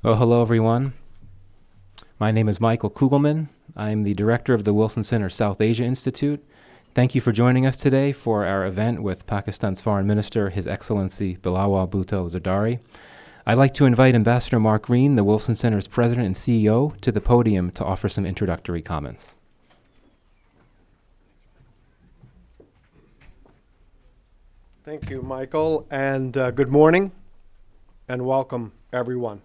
Well, hello everyone. My name is Michael Kugelman. I'm the director of the Wilson Center South Asia Institute. Thank you for joining us today for our event with Pakistan's Foreign Minister, His Excellency Bilawal Bhutto Zardari. I'd like to invite Ambassador Mark Green, the Wilson Center's president and CEO, to the podium to offer some introductory comments. Thank you, Michael, and good morning and welcome, everyone.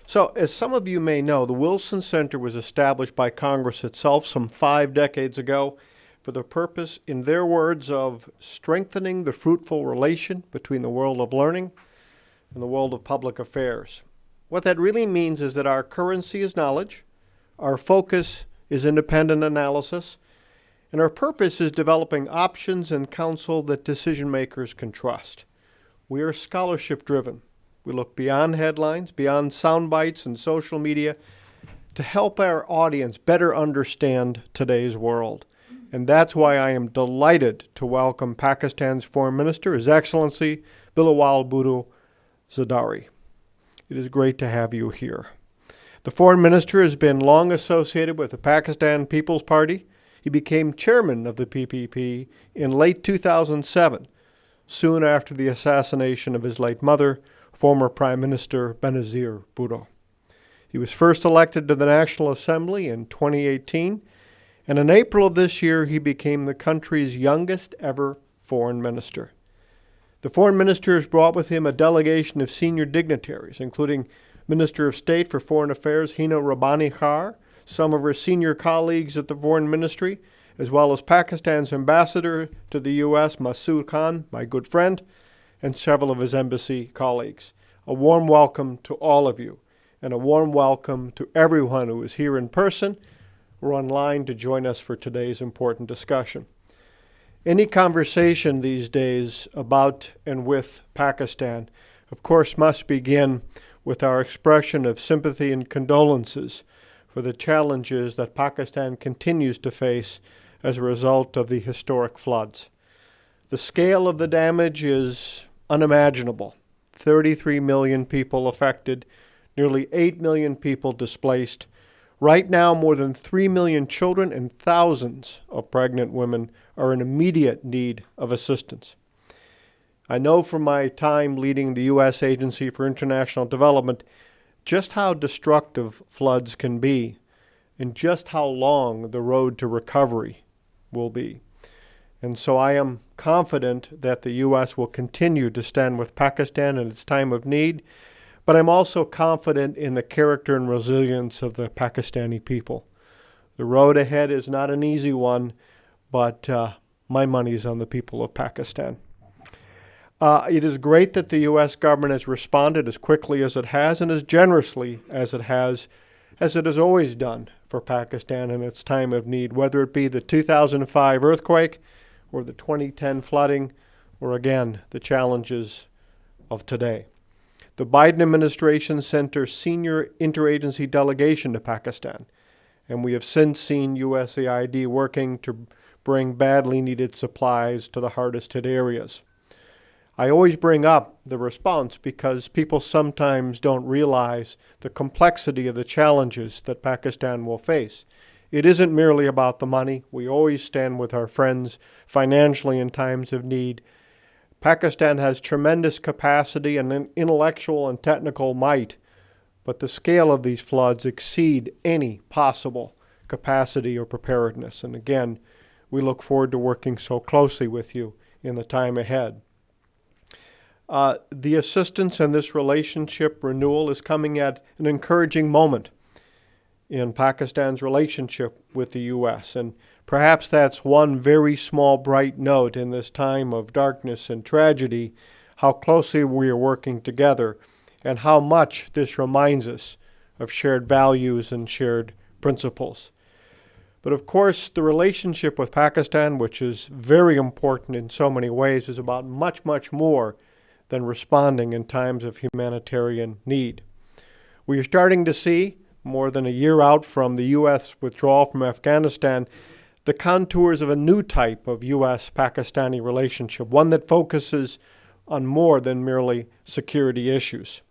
So, as some of you may know, the Wilson Center was established by Congress itself some 5 decades ago for the purpose, in their words, of strengthening the fruitful relation between the world of learning and the world of public affairs. What that really means is that our currency is knowledge, our focus is independent analysis, and our purpose is developing options and counsel that decision makers can trust. We are scholarship driven. We look beyond headlines, beyond sound bites and social media to help our audience better understand today's world. And that's why I am delighted to welcome Pakistan's Foreign Minister, His Excellency Bilawal Bhutto Zardari. It is great to have you here. The Foreign Minister has been long associated with the Pakistan People's Party. He became chairman of the PPP in late 2007, soon after the assassination of his late mother, former Prime Minister Benazir Bhutto. He was first elected to the National Assembly in 2018, and in April of this year, he became the country's youngest ever foreign minister. The foreign minister has brought with him a delegation of senior dignitaries, including Minister of State for Foreign Affairs Hina Rabbani Khan, some of her senior colleagues at the Foreign Ministry, as well as Pakistan's ambassador to the U.S., Masood Khan, my good friend, and several of his embassy colleagues. A warm welcome to all of you, and a warm welcome to everyone who is here in person or online to join us for today's important discussion. Any conversation these days about and with Pakistan, of course, must begin with our expression of sympathy and condolences for the challenges that Pakistan continues to face as a result of the historic floods. The scale of the damage is unimaginable. 33 million people affected, nearly 8 million people displaced. Right now, more than 3 million children and thousands of pregnant women are in immediate need of assistance. I know from my time leading the U.S. Agency for International Development just how destructive floods can be and just how long the road to recovery will be. And so I am confident that the U.S. will continue to stand with Pakistan in its time of need, but I'm also confident in the character and resilience of the Pakistani people. The road ahead is not an easy one, but my money's on the people of Pakistan. It is great that the U.S. government has responded as quickly as it has and as generously as it has always done for Pakistan in its time of need, whether it be the 2005 earthquake or the 2010 flooding, or again, the challenges of today. The Biden administration sent a senior interagency delegation to Pakistan, and we have since seen USAID working to bring badly needed supplies to the hardest hit areas. I always bring up the response because people sometimes don't realize the complexity of the challenges that Pakistan will face. It isn't merely about the money. We always stand with our friends financially in times of need. Pakistan has tremendous capacity and an intellectual and technical might, but the scale of these floods exceed any possible capacity or preparedness. And again, we look forward to working so closely with you in the time ahead. The assistance in this relationship renewal is coming at an encouraging moment in Pakistan's relationship with the U.S. And perhaps that's one very small bright note in this time of darkness and tragedy, how closely we are working together and how much this reminds us of shared values and shared principles. But of course, the relationship with Pakistan, which is very important in so many ways, is about much, much more than responding in times of humanitarian need. We are starting to see, more than a year out from the U.S. withdrawal from Afghanistan, the contours of a new type of U.S.-Pakistani relationship, one that focuses on more than merely security issues.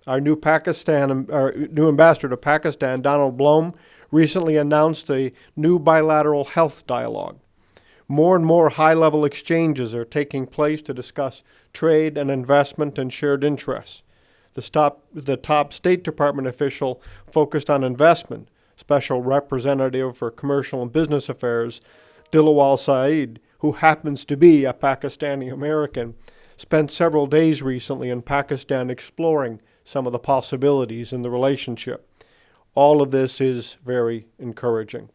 Our new ambassador to Pakistan, Donald Blom, recently announced a new bilateral health dialogue. More and more high-level exchanges are taking place to discuss trade and investment and shared interests. The top State Department official focused on investment, Special Representative for Commercial and Business Affairs, Bilawal Saeed, who happens to be a Pakistani American, spent several days recently in Pakistan exploring some of the possibilities in the relationship. All of this is very encouraging.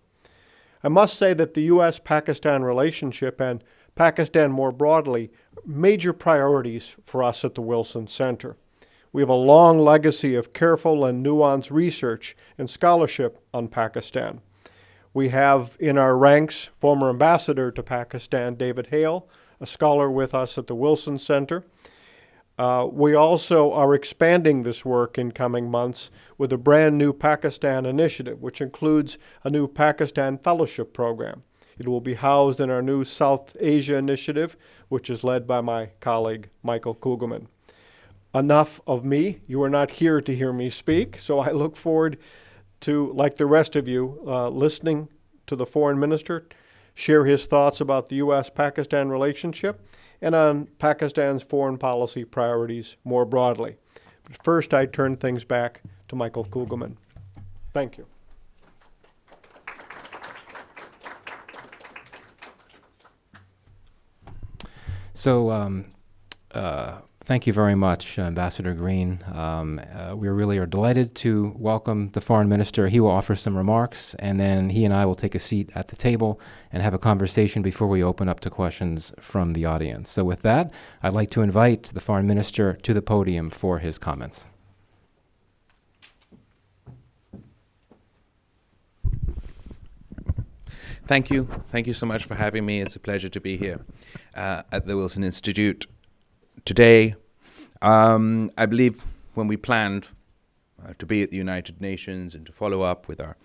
I must say that the U.S.-Pakistan relationship and Pakistan more broadly are major priorities for us at the Wilson Center. We have a long legacy of careful and nuanced research and scholarship on Pakistan. We have in our ranks former ambassador to Pakistan, David Hale, a scholar with us at the Wilson Center. We also are expanding this work in coming months with a brand new Pakistan initiative, which includes a new Pakistan Fellowship Program. It will be housed in our new South Asia initiative, which is led by my colleague, Michael Kugelman. Enough of me. You are not here to hear me speak, so I look forward to, like the rest of you, listening to the foreign minister share his thoughts about the U.S.-Pakistan relationship and on Pakistan's foreign policy priorities more broadly. But first, I turn things back to Michael Kugelman. Thank you. So, thank you very much, Ambassador Green. We really are delighted to welcome the foreign minister. He will offer some remarks, and then he and I will take a seat at the table and have a conversation before we open up to questions from the audience. So with that, I'd like to invite the foreign minister to the podium for his comments. Thank you. Thank you so much for having me. It's a pleasure to be here at the Wilson Institute today. I believe when we planned to be at the United Nations and to follow up with our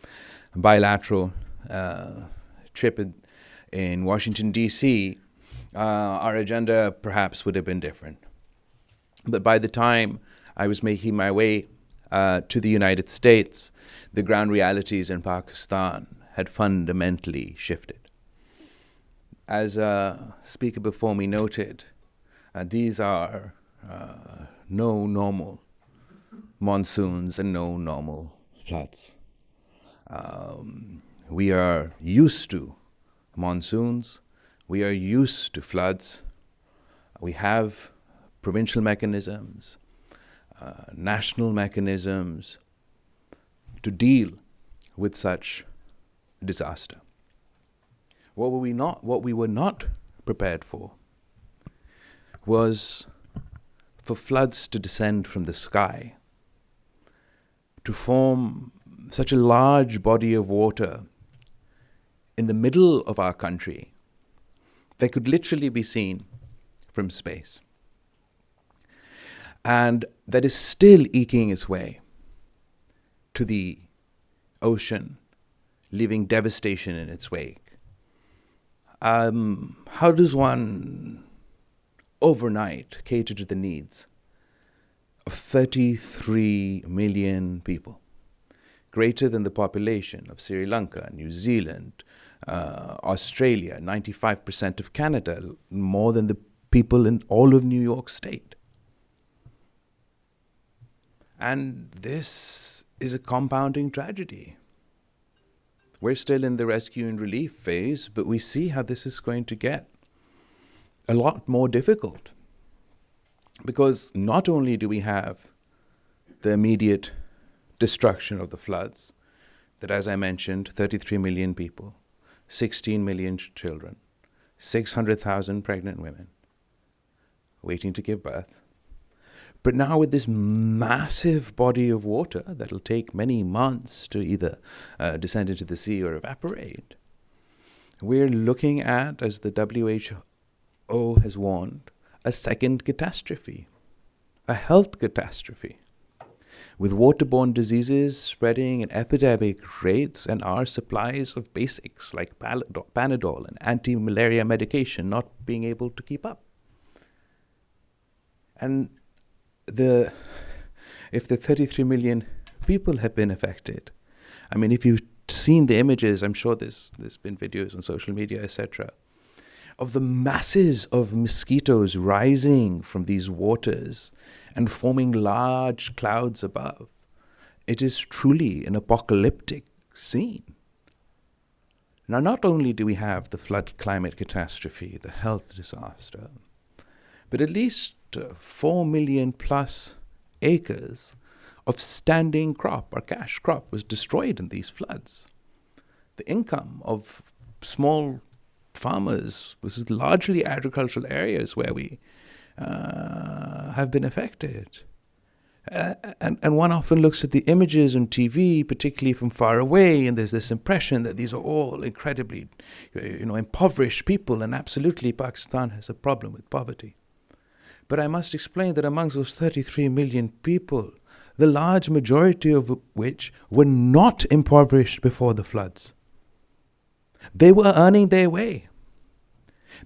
bilateral trip in Washington, D.C., our agenda perhaps would have been different. But by the time I was making my way to the United States, the ground realities in Pakistan had fundamentally shifted. As a speaker before me noted, these are no normal monsoons and no normal floods. We are used to monsoons. We are used to floods. We have provincial mechanisms, national mechanisms to deal with such disaster. What we were not prepared for was for floods to descend from the sky, to form such a large body of water in the middle of our country that could literally be seen from space, and that is still eking its way to the ocean, leaving devastation in its wake. How does one overnight cater to the needs of 33 million people, greater than the population of Sri Lanka, New Zealand, Australia, 95% of Canada, more than the people in all of New York State? And this is a compounding tragedy. We're still in the rescue and relief phase, but we see how this is going to get a lot more difficult. Because not only do we have the immediate destruction of the floods, that, as I mentioned, 33 million people, 16 million children, 600,000 pregnant women waiting to give birth. But now with this massive body of water that'll take many months to either descend into the sea or evaporate, we're looking at, as the WHO has warned, a second catastrophe, a health catastrophe, with waterborne diseases spreading at epidemic rates and our supplies of basics like Panadol and anti-malaria medication not being able to keep up. And if the 33 million people have been affected. I mean, if you've seen the images, I'm sure there's been videos on social media, etc., of the masses of mosquitoes rising from these waters and forming large clouds above. It is truly an apocalyptic scene. Now, not only do we have the flood climate catastrophe, the health disaster, but at least 4 million plus acres of standing crop or cash crop was destroyed in these floods. The income of small farmers was largely agricultural areas where we have been affected. And one often looks at the images on TV, particularly from far away, and there's this impression that these are all incredibly, impoverished people, and absolutely Pakistan has a problem with poverty. But I must explain that amongst those 33 million people, the large majority of which were not impoverished before the floods. They were earning their way.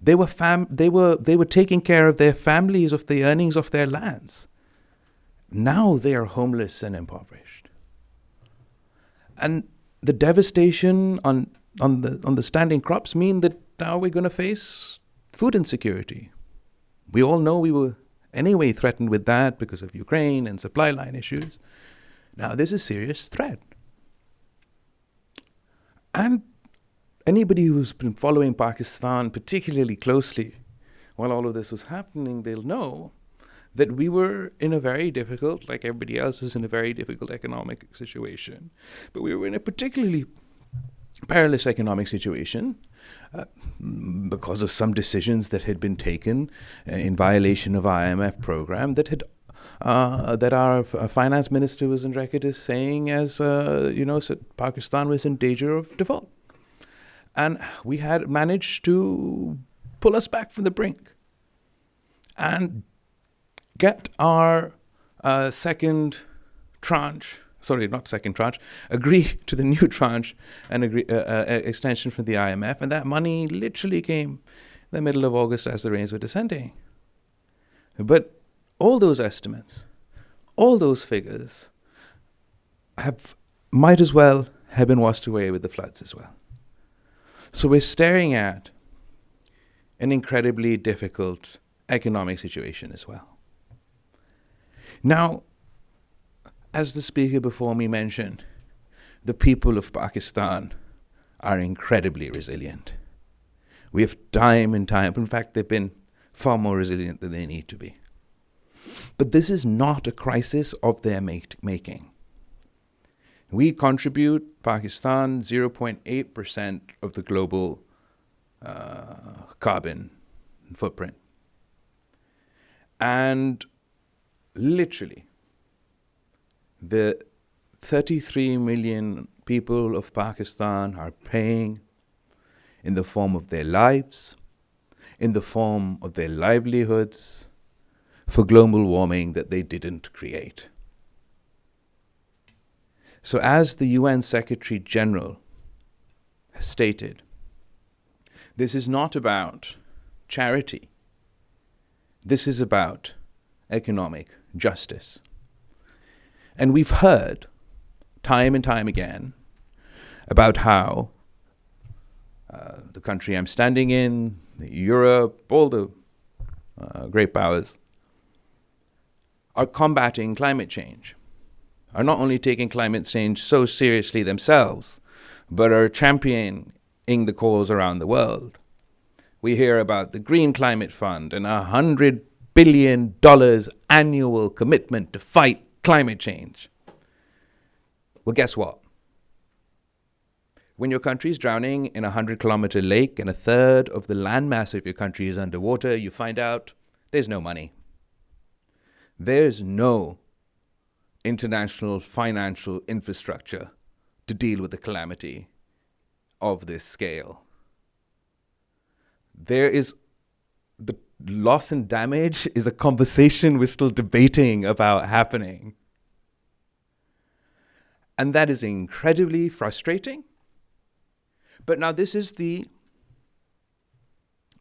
They were taking care of their families, of the earnings of their lands. Now they are homeless and impoverished. And the devastation on the standing crops mean that now we're going to face food insecurity. We all know we were anyway threatened with that because of Ukraine and supply line issues. Now there's a serious threat. And anybody who's been following Pakistan particularly closely while all of this was happening, they'll know that we were in a very difficult, like everybody else is in a very difficult economic situation. But we were in a particularly perilous economic situation because of some decisions that had been taken in violation of IMF program that our finance minister was on record as saying Pakistan was in danger of default. And we had managed to pull us back from the brink and get our second tranche, agree to the new tranche and extension from the IMF. And that money literally came in the middle of August as the rains were descending. But all those estimates, all those figures might as well have been washed away with the floods as well. So we're staring at an incredibly difficult economic situation as well. Now, as the speaker before me mentioned, the people of Pakistan are incredibly resilient. We have time and time, in fact, they've been far more resilient than they need to be. But this is not a crisis of their making. We contribute, Pakistan, 0.8% of the global carbon footprint. And literally, the 33 million people of Pakistan are paying in the form of their lives, in the form of their livelihoods, for global warming that they didn't create. So as the UN Secretary General has stated, this is not about charity. This is about economic justice. And we've heard time and time again about how the country I'm standing in, Europe, all the great powers are combating climate change, are not only taking climate change so seriously themselves, but are championing the cause around the world. We hear about the Green Climate Fund and $100 billion annual commitment to fight climate change. Well, guess what? When your country is drowning in a 100-kilometer lake and a third of the landmass of your country is underwater, you find out there's no money. There's no international financial infrastructure to deal with the calamity of this scale. There is the loss and damage is a conversation we're still debating about happening. And that is incredibly frustrating. But now this is the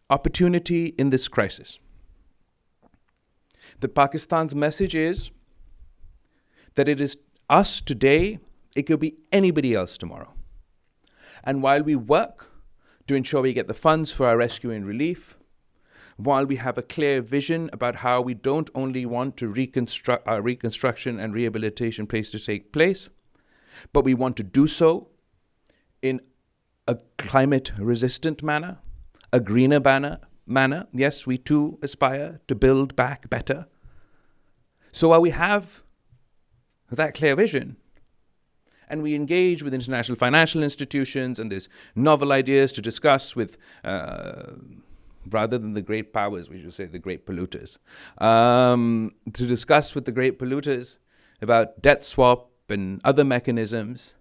opportunity in this crisis. That Pakistan's message is, that it is us today, it could be anybody else tomorrow. And while we work to ensure we get the funds for our rescue and relief, while we have a clear vision about how we don't only want to reconstruct our reconstruction and rehabilitation place to take place, but we want to do so in a climate-resistant manner, a greener manner. Yes, we too aspire to build back better. So while we have that clear vision, and we engage with international financial institutions, and there's novel ideas to discuss with, rather than the great powers, we should say the great polluters, to discuss with the great polluters about debt swap and other mechanisms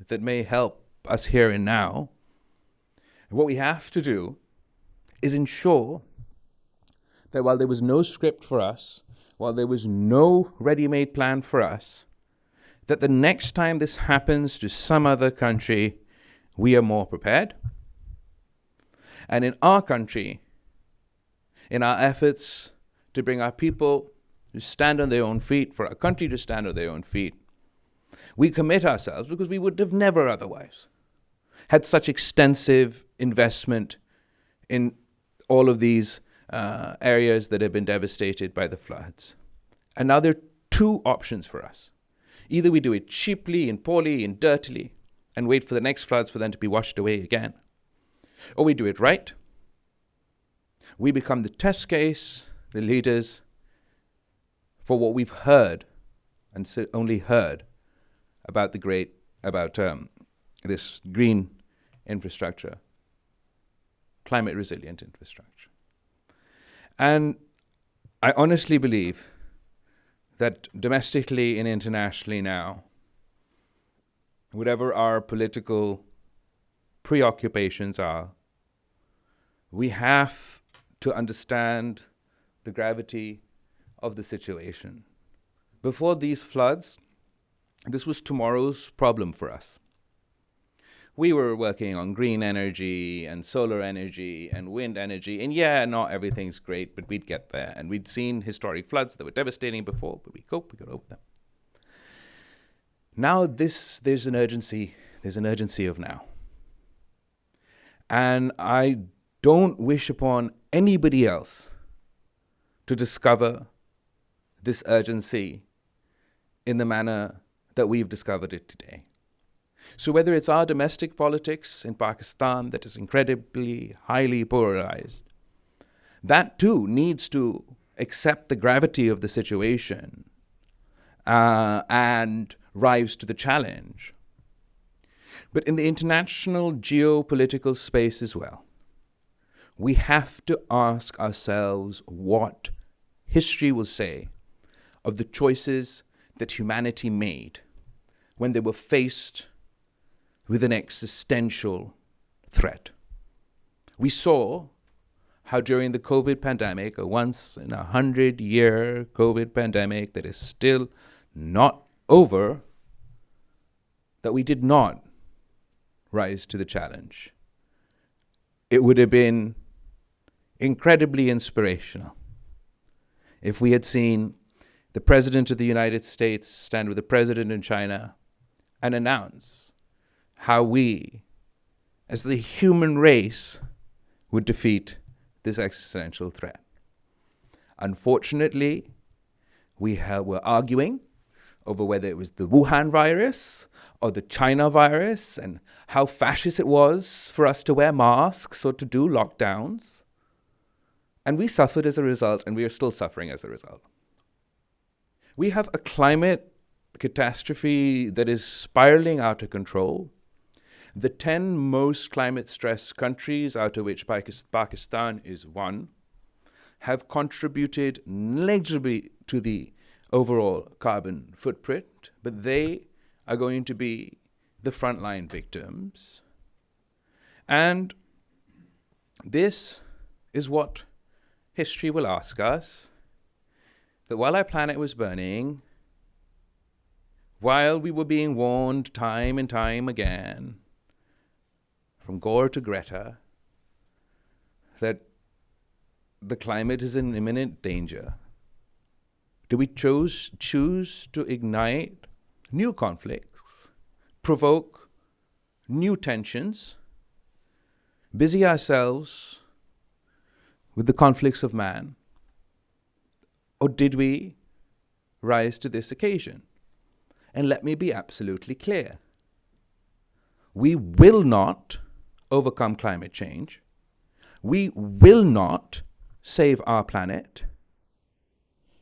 that may help us here and now. What we have to do is ensure that while there was no script for us, while there was no ready-made plan for us, that the next time this happens to some other country, we are more prepared. And in our country, in our efforts to bring our people to stand on their own feet, for our country to stand on their own feet, we commit ourselves, because we would have never otherwise had such extensive investment in all of these areas that have been devastated by the floods. And now there are two options for us. Either we do it cheaply and poorly and dirtily and wait for the next floods for them to be washed away again, or we do it right. We become the test case, the leaders, for what we've heard and only heard about this green infrastructure, climate resilient infrastructure. And I honestly believe that domestically and internationally now, whatever our political preoccupations are, we have to understand the gravity of the situation. Before these floods, this was tomorrow's problem for us. We were working on green energy and solar energy and wind energy, and yeah, not everything's great, but we'd get there. And we'd seen historic floods that were devastating before, but we got over them. Now there's an urgency of now. And I don't wish upon anybody else to discover this urgency in the manner that we've discovered it today. So whether it's our domestic politics in Pakistan that is incredibly highly polarized, that too needs to accept the gravity of the situation and rise to the challenge. But in the international geopolitical space as well, we have to ask ourselves what history will say of the choices that humanity made when they were faced with an existential threat. We saw how during the COVID pandemic, a once in 100-year COVID pandemic that is still not over, that we did not rise to the challenge. It would have been incredibly inspirational if we had seen the President of the United States stand with the President in China and announce how we, as the human race, would defeat this existential threat. Unfortunately, we were arguing over whether it was the Wuhan virus or the China virus and how fascist it was for us to wear masks or to do lockdowns. And we suffered as a result, and we are still suffering as a result. We have a climate catastrophe that is spiraling out of control. The 10 most climate-stressed countries, out of which Pakistan is one, have contributed negligibly to the overall carbon footprint, but they are going to be the frontline victims. And this is what history will ask us, that while our planet was burning, while we were being warned time and time again, from Gore to Greta, that the climate is in imminent danger, do we choose to ignite new conflicts, provoke new tensions, busy ourselves with the conflicts of man? Or did we rise to this occasion? And let me be absolutely clear. We will not overcome climate change. We will not save our planet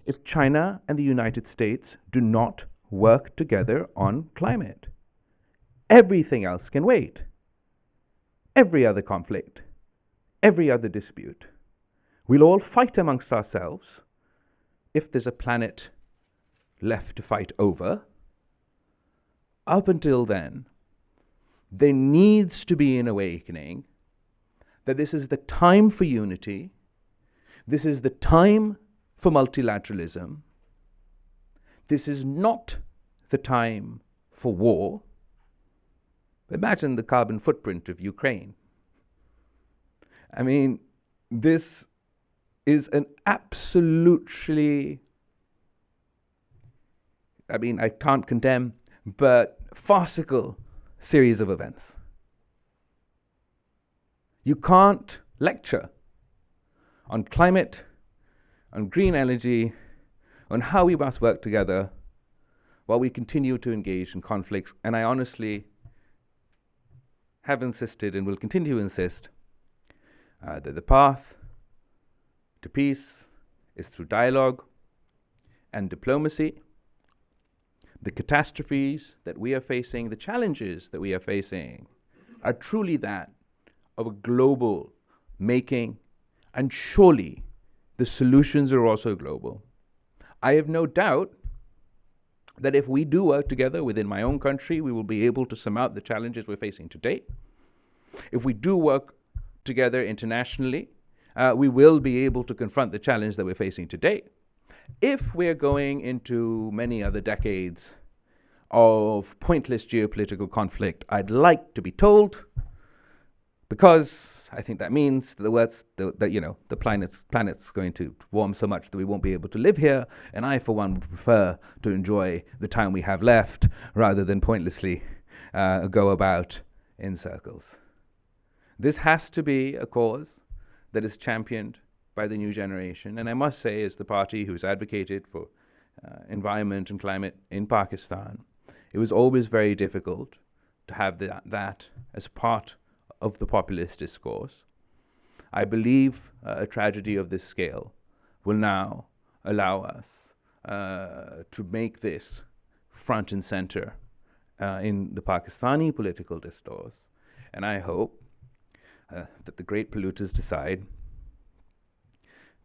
if China and the United States do not work together on climate. Everything else can wait. Every other conflict, every other dispute. We'll all fight amongst ourselves if there's a planet left to fight over. Up until then, there needs to be an awakening that this is the time for unity, this is the time for multilateralism, this is not the time for war. Imagine the carbon footprint of Ukraine. I mean, this is an absolutely, I can't condemn, but farcical series of events. You can't lecture on climate, on green energy, on how we must work together while we continue to engage in conflicts. And I honestly have insisted and will continue to insist that the path to peace is through dialogue and diplomacy. The catastrophes that we are facing, the challenges that we are facing, are truly that of a global making, and surely the solutions are also global. I have no doubt that if we do work together within my own country, we will be able to surmount the challenges we're facing today. If we do work together internationally, we will be able to confront the challenge that we're facing today. If we're going into many other decades of pointless geopolitical conflict, I'd like to be told, because I think that means the planet's going to warm so much that we won't be able to live here, and I, for one, would prefer to enjoy the time we have left rather than pointlessly go about in circles. This has to be a cause that is championed by the new generation. And I must say, as the party who's advocated for environment and climate in Pakistan, it was always very difficult to have that as part of the populist discourse. I believe a tragedy of this scale will now allow us to make this front and center in the Pakistani political discourse. And I hope that the great polluters decide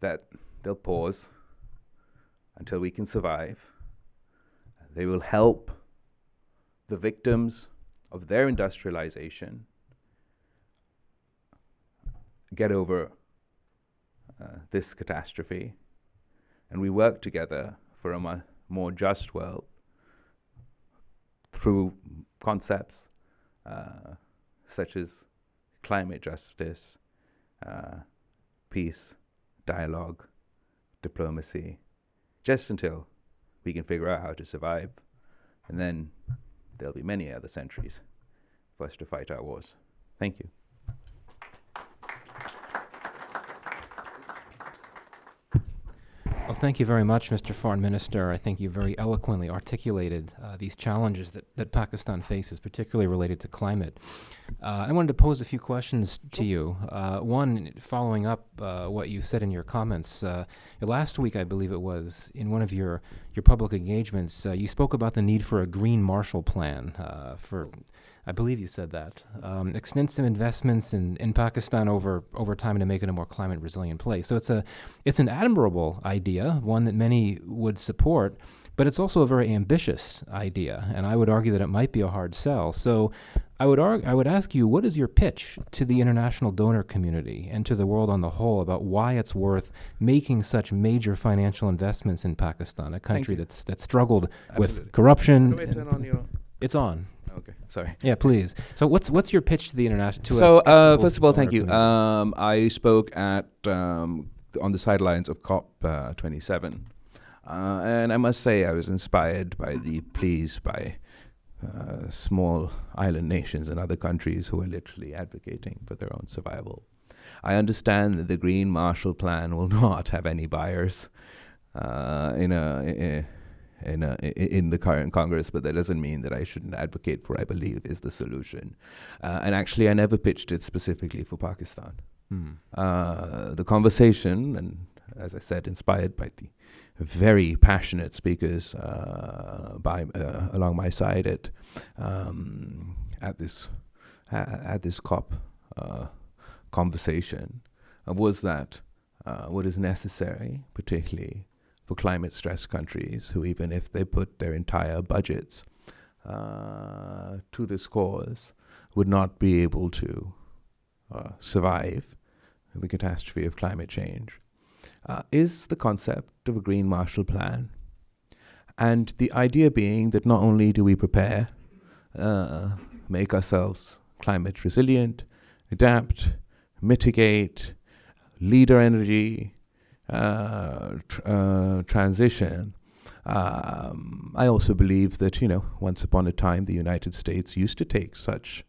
that they'll pause until we can survive. They will help the victims of their industrialization get over this catastrophe, and we work together for a more just world through concepts such as climate justice, peace, dialogue, diplomacy, just until we can figure out how to survive. And then there'll be many other centuries for us to fight our wars. Thank you. Well, thank you very much, Mr. Foreign Minister. I think you very eloquently articulated these challenges that Pakistan faces, particularly related to climate. I wanted to pose a few questions to you. One, following up what you said in your comments. Last week, I believe it was, in one of your public engagements, you spoke about the need for a green Marshall Plan for, I believe you said that, extensive investments in Pakistan over time to make it a more climate resilient place. So it's an admirable idea, one that many would support, but it's also a very ambitious idea, and I would argue that it might be a hard sell. So I would ask you, what is your pitch to the international donor community and to the world on the whole about why it's worth making such major financial investments in Pakistan, a country that's struggled with corruption? Can I turn on your... It's on. Okay, sorry. Yeah, please. So what's your pitch to the international? First of all, thank you. I spoke at on the sidelines of COP 27 And I must say, I was inspired by the pleas by small island nations and other countries who are literally advocating for their own survival. I understand that the Green Marshall Plan will not have any buyers in the current Congress, but that doesn't mean that I shouldn't advocate for what I believe is the solution. And actually, I never pitched it specifically for Pakistan. The conversation, and as I said, inspired by the very passionate speakers along my side at this COP conversation, was that what is necessary, particularly for climate-stressed countries, who even if they put their entire budgets to this cause, would not be able to survive the catastrophe of climate change, is the concept of a Green Marshall Plan. And the idea being that not only do we prepare, make ourselves climate resilient, adapt, mitigate, lead our energy transition. I also believe that, once upon a time, the United States used to take such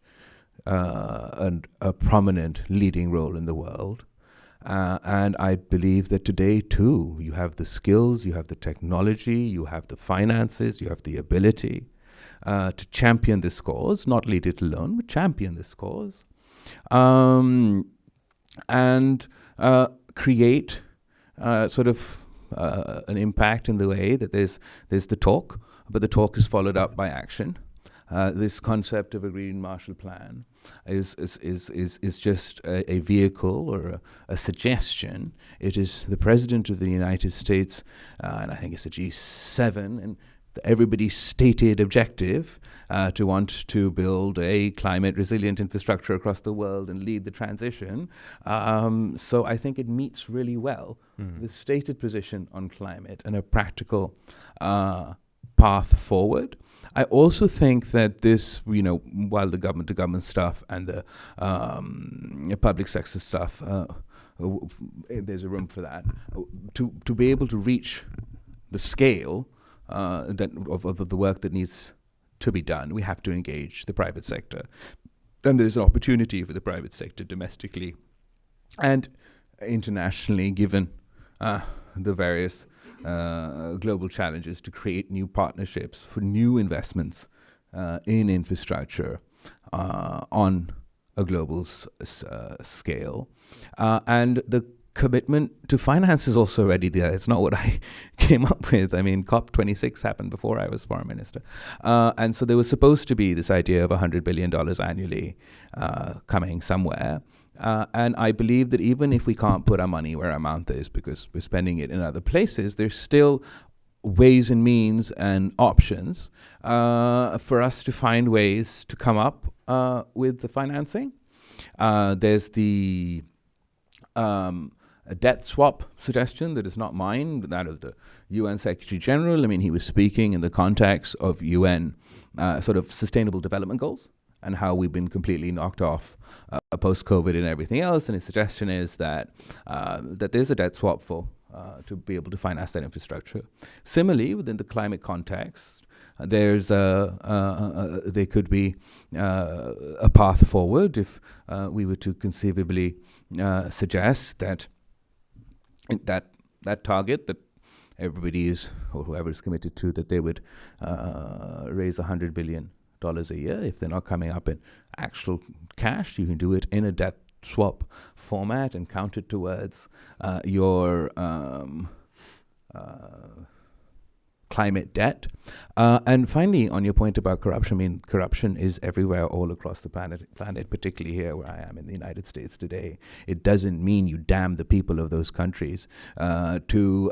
a prominent leading role in the world. And I believe that today, too, you have the skills, you have the technology, you have the finances, you have the ability to champion this cause, not lead it alone, but champion this cause. And create an impact in the way that there's the talk, but the talk is followed up by action. This concept of a Green Marshall Plan is just a vehicle or a suggestion. It is the President of the United States, and I think it's the G7, and everybody's stated objective to want to build a climate resilient infrastructure across the world and lead the transition. So I think it meets really well the stated position on climate and a practical path forward. I also think that this, while the government-to-government stuff and the public sector stuff, there's a room for that, to be able to reach the scale of the work that needs to be done, we have to engage the private sector. Then there's an opportunity for the private sector domestically and internationally, given the various global challenges, to create new partnerships for new investments in infrastructure on a global scale. And the commitment to finance is also already there. It's not what I came up with. I mean, COP26 happened before I was foreign minister. And so there was supposed to be this idea of $100 billion annually coming somewhere. And I believe that even if we can't put our money where our mouth is because we're spending it in other places, there's still ways and means and options for us to find ways to come up with the financing. There's the a debt swap suggestion that is not mine, but that of the UN Secretary General. I mean, he was speaking in the context of UN sort of sustainable development goals and how we've been completely knocked off post-COVID and everything else. And his suggestion is that there's a debt swap for to be able to finance that infrastructure. Similarly, within the climate context, there's there could be a path forward if we were to conceivably suggest that target that everybody is, or whoever is committed to, that they would raise $100 billion a year. If they're not coming up in actual cash, you can do it in a debt swap format and count it towards your climate debt. And finally, on your point about corruption, I mean, corruption is everywhere all across the planet, particularly here where I am in the United States today. It doesn't mean you damn the people of those countries to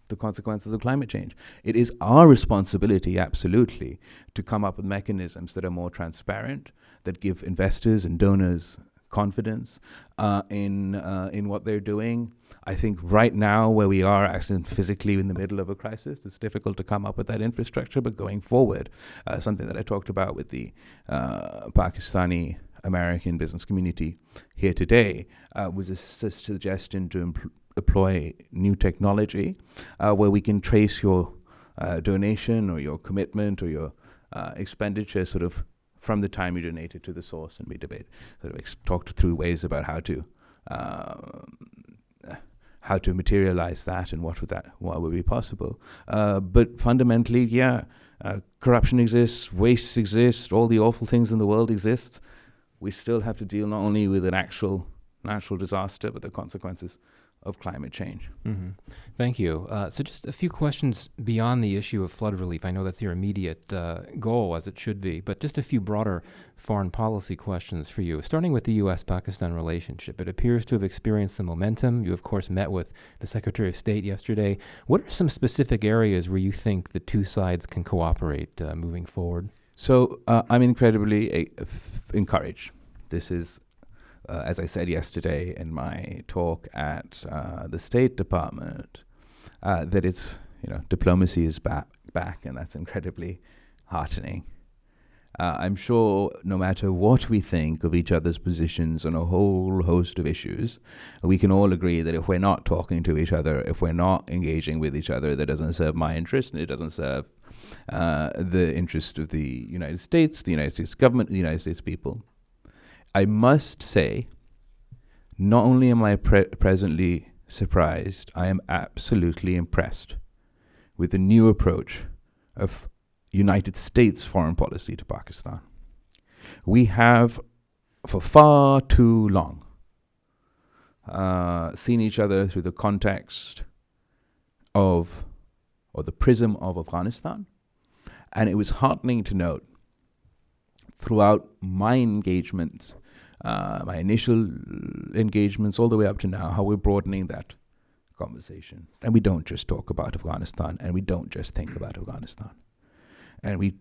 the consequences of climate change. It is our responsibility, absolutely, to come up with mechanisms that are more transparent, that give investors and donors confidence in what they're doing. I think right now, where we are actually physically in the middle of a crisis, it's difficult to come up with that infrastructure, but going forward, something that I talked about with the Pakistani American business community here today was a suggestion to employ new technology where we can trace your donation or your commitment or your expenditure sort of from the time you donated to the source, and we talked through ways about how to materialize that and what would be possible. But fundamentally, corruption exists, waste exists, all the awful things in the world exist. We still have to deal not only with an actual natural disaster, but the consequences of climate change. Mm-hmm. Thank you. So just a few questions beyond the issue of flood relief. I know that's your immediate goal, as it should be, but just a few broader foreign policy questions for you. Starting with the U.S.-Pakistan relationship, it appears to have experienced some momentum. You, of course, met with the Secretary of State yesterday. What are some specific areas where you think the two sides can cooperate moving forward? So I'm incredibly encouraged. This is as I said yesterday in my talk at the State Department, that it's, diplomacy is back, and that's incredibly heartening. I'm sure no matter what we think of each other's positions on a whole host of issues, we can all agree that if we're not talking to each other, if we're not engaging with each other, that doesn't serve my interest, and it doesn't serve the interest of the United States government, the United States people. I must say, not only am I presently surprised, I am absolutely impressed with the new approach of United States foreign policy to Pakistan. We have, for far too long, seen each other through the context of, or the prism of Afghanistan, and it was heartening to note throughout my engagements, my initial engagements all the way up to now, how we're broadening that conversation. And we don't just talk about Afghanistan, and we don't just think about Afghanistan. And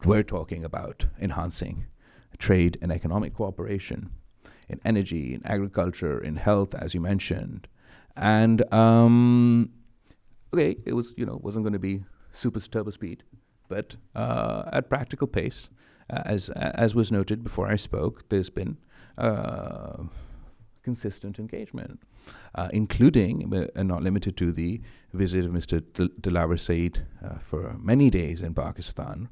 we're talking about enhancing trade and economic cooperation in energy, in agriculture, in health, as you mentioned. And it was, wasn't going to be super turbo speed, but at practical pace. As was noted before I spoke, there's been consistent engagement, including, and not limited to, the visit of Mr. Bilawal Said for many days in Pakistan,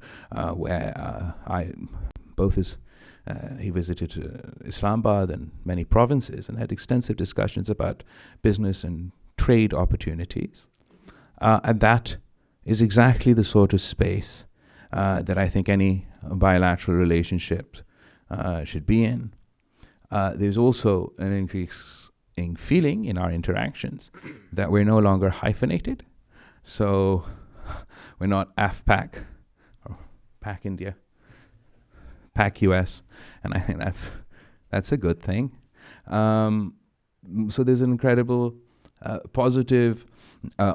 where he visited Islamabad and many provinces and had extensive discussions about business and trade opportunities. And that is exactly the sort of space that I think any bilateral relationship should be in. There's also an increasing feeling in our interactions that we're no longer hyphenated. So we're not AFPAC or PAC India, PAC US, and I think that's a good thing. So there's an incredible positive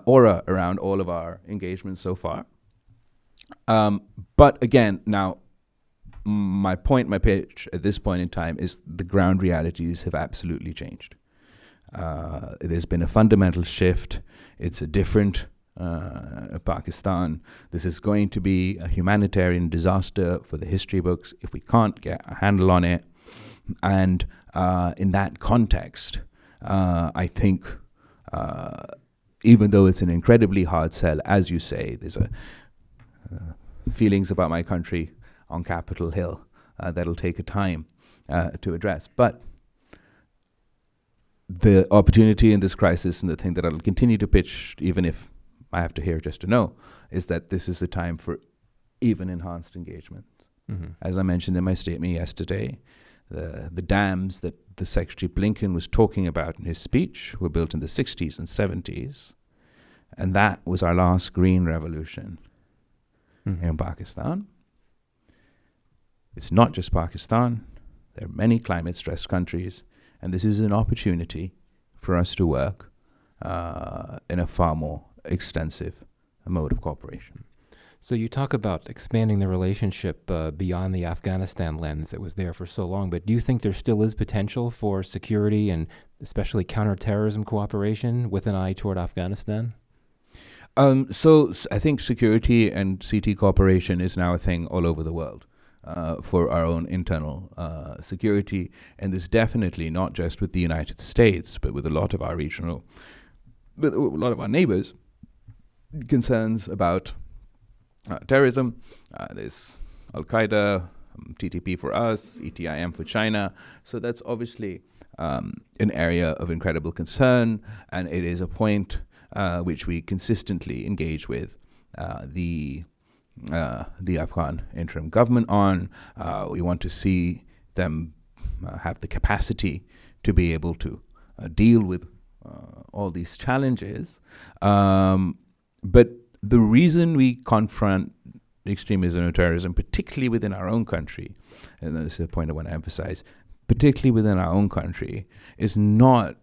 aura around all of our engagements so far. But again, now, my pitch at this point in time is the ground realities have absolutely changed. There's been a fundamental shift. It's a different Pakistan. This is going to be a humanitarian disaster for the history books if we can't get a handle on it. And in that context, I think, even though it's an incredibly hard sell, as you say, there's feelings about my country on Capitol Hill that'll take a time to address. But the opportunity in this crisis, and the thing that I'll continue to pitch, even if I have to hear just to know, is that this is the time for even enhanced engagement. Mm-hmm. As I mentioned in my statement yesterday, the dams that the Secretary Blinken was talking about in his speech were built in the 60s and 70s, and that was our last green revolution in Pakistan. It's not just Pakistan. There are many climate-stressed countries, and this is an opportunity for us to work in a far more extensive mode of cooperation. So you talk about expanding the relationship beyond the Afghanistan lens that was there for so long, but do you think there still is potential for security and especially counterterrorism cooperation with an eye toward Afghanistan? So I think security and CT cooperation is now a thing all over the world. for our own internal security. And this definitely not just with the United States, but with a lot of our with a lot of our neighbors, concerns about terrorism. There's Al-Qaeda, TTP for us, ETIM for China. So that's obviously an area of incredible concern, and it is a point which we consistently engage with the Afghan interim government on. We want to see them have the capacity to be able to deal with all these challenges. But the reason we confront extremism and terrorism, particularly within our own country, and this is a point I want to emphasize, particularly within our own country, is not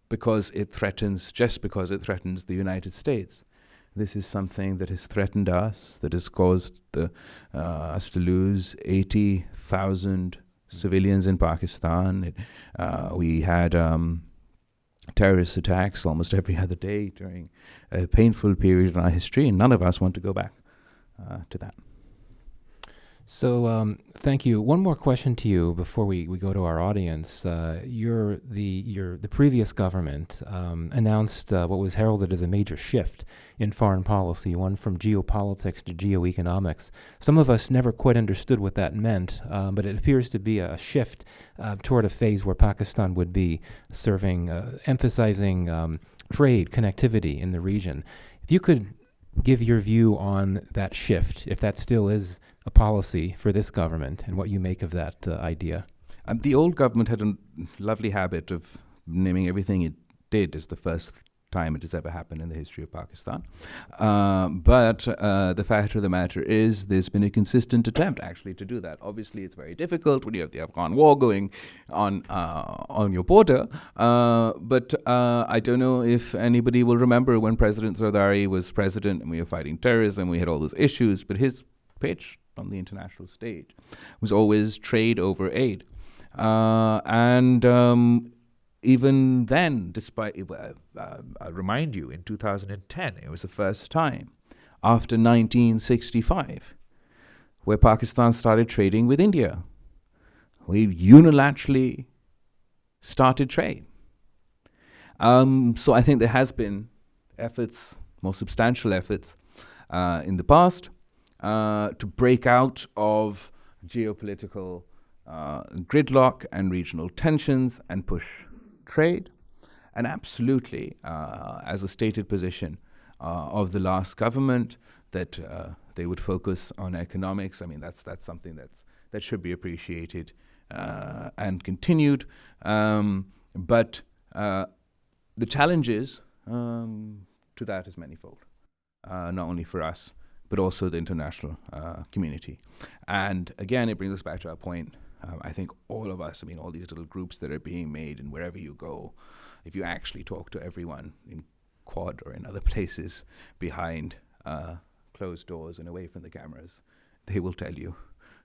because it threatens the United States. This is something that has threatened us, that has caused us to lose 80,000 civilians in Pakistan. We had terrorist attacks almost every other day during a painful period in our history, and none of us want to go back to that. So thank you. One more question to you before we go to our audience. The previous government announced what was heralded as a major shift in foreign policy, one from geopolitics to geoeconomics. Some of us never quite understood what that meant, but it appears to be a shift toward a phase where Pakistan would be emphasizing trade, connectivity in the region. If you could give your view on that shift, if that still is a policy for this government, and what you make of that idea. The old government had a lovely habit of naming everything it did as the first time it has ever happened in the history of Pakistan. But the fact of the matter is there's been a consistent attempt actually to do that. Obviously, it's very difficult when you have the Afghan war going on your border. But I don't know if anybody will remember when President Zardari was president and we were fighting terrorism, we had all those issues, but his pitch on the international stage was always trade over aid. Even then, despite, I remind you, in 2010, it was the first time after 1965 where Pakistan started trading with India. We unilaterally started trade. So I think there has been efforts, more substantial efforts, in the past to break out of geopolitical gridlock and regional tensions and push trade. And absolutely, as a stated position of the last government, that they would focus on economics. I mean, that's something that should be appreciated and continued. But the challenges to that is manifold, not only for us, but also the international community. And again, it brings us back to our point. I think all of us, all these little groups that are being made, and wherever you go, if you actually talk to everyone in Quad or in other places behind closed doors and away from the cameras, they will tell you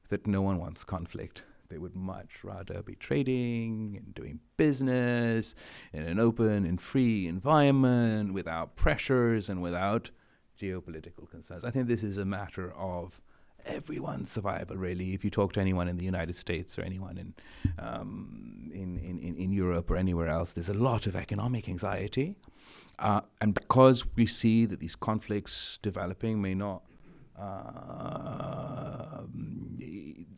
that no one wants conflict. They would much rather be trading and doing business in an open and free environment without pressures and without geopolitical concerns. I think this is a matter of everyone's survival, really. If you talk to anyone in the United States or anyone in Europe or anywhere else, there's a lot of economic anxiety. And because we see that these conflicts developing may not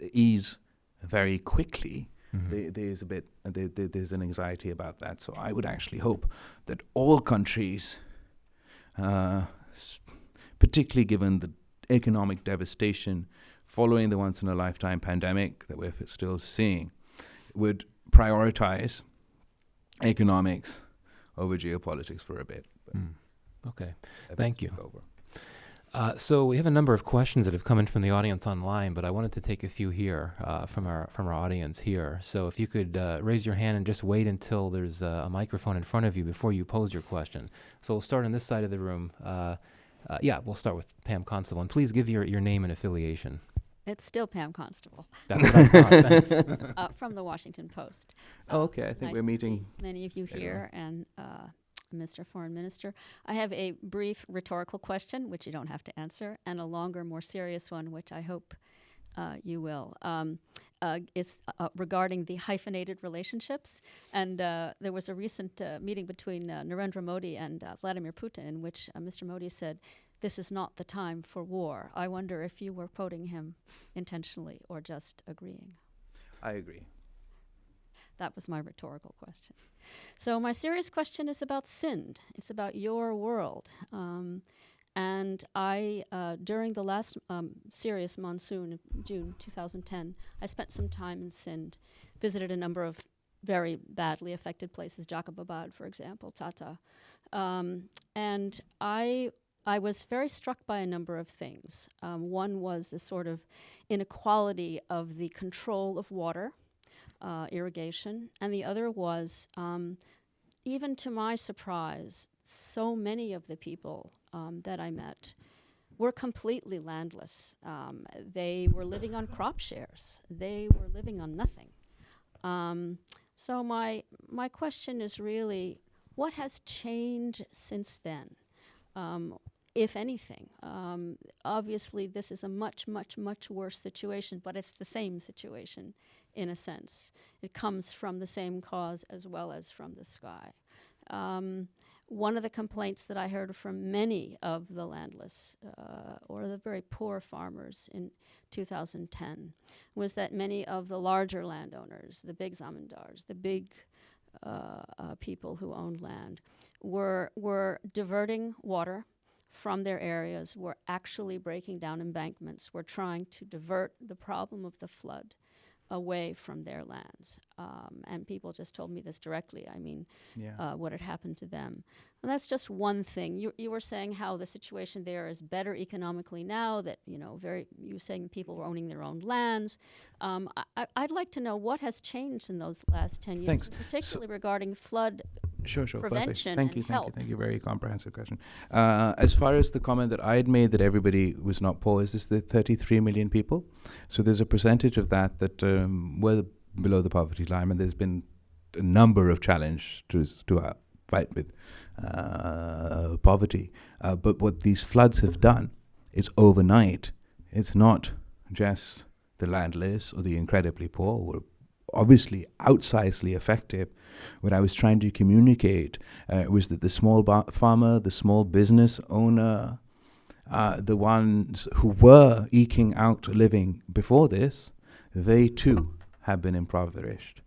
ease very quickly, there's an anxiety about that. So I would actually hope that all countries, particularly given the economic devastation following the once-in-a-lifetime pandemic that we're still seeing, would prioritize economics over geopolitics for a bit. Okay, thank you. So we have a number of questions that have come in from the audience online, but I wanted to take a few here from our audience here. So if you could raise your hand and just wait until there's a microphone in front of you before you pose your question. So we'll start on this side of the room. We'll start with Pam Constable, and please give your name and affiliation. It's still Pam Constable. That's what I thought. Thanks. From the Washington Post. Okay, I think nice we're meeting. To see many of you here, and Mr. Foreign Minister. I have a brief rhetorical question, which you don't have to answer, and a longer, more serious one, which I hope you will. It's regarding the hyphenated relationships. And there was a recent meeting between Narendra Modi and Vladimir Putin in which Mr. Modi said, "This is not the time for war." I wonder if you were quoting him intentionally or just agreeing. I agree. That was my rhetorical question. So my serious question is about Sindh. It's about your world. And I, during the last serious monsoon of June 2010, I spent some time in Sindh, visited a number of very badly affected places, Jacobabad, for example, Tata. And I was very struck by a number of things. One was the sort of inequality of the control of water, irrigation, and the other was, even to my surprise, so many of the people that I met were completely landless. They were living on crop shares. They were living on nothing. So my question is really, what has changed since then, if anything? Obviously, this is a much, much, much worse situation, but it's the same situation in a sense. It comes from the same cause as well as from the sky. One of the complaints that I heard from many of the landless or the very poor farmers in 2010 was that many of the larger landowners, the big zamindars, the big people who owned land, were diverting water from their areas, were actually breaking down embankments, were trying to divert the problem of the flood away from their lands. And people just told me this directly. I mean, what had happened to them. And that's just one thing. You were saying how the situation there is better economically now, that, you were saying people were owning their own lands. I'd like to know what has changed in those last 10 years, Thanks. particularly regarding flood Sure. prevention Perfect. and help. Thank you. Very comprehensive question. As far as the comment that I had made that everybody was not poor, is this the 33 million people? So there's a percentage of that were below the poverty line, and there's been a number of challenges to our fight with poverty. But what these floods have done is overnight, it's not just the landless or the incredibly poor who are obviously outsizely effective. What I was trying to communicate was that the small farmer, the small business owner, the ones who were eking out a living before this, they too have been impoverished